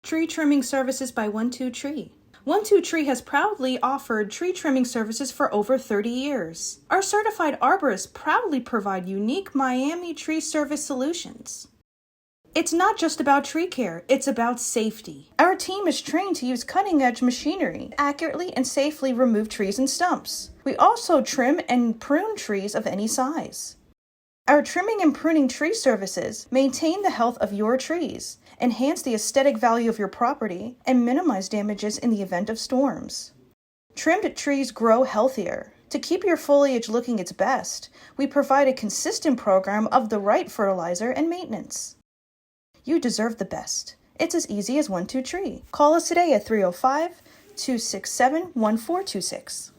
Tree trimming services by 12 Tree. 12 Tree has proudly offered tree trimming services for over 30 years. Our certified arborists proudly provide unique Miami tree service solutions. It's not just about tree care, it's about safety. Our team is trained to use cutting-edge machinery to accurately and safely remove trees and stumps. We also trim and prune trees of any size. Our trimming and pruning tree services maintain the health of your trees, enhance the aesthetic value of your property, and minimize damages in the event of storms. Trimmed trees grow healthier. To keep your foliage looking its best, we provide a consistent program of the right fertilizer and maintenance. You deserve the best. It's as easy as 12 Tree. Call us today at 305-267-1426.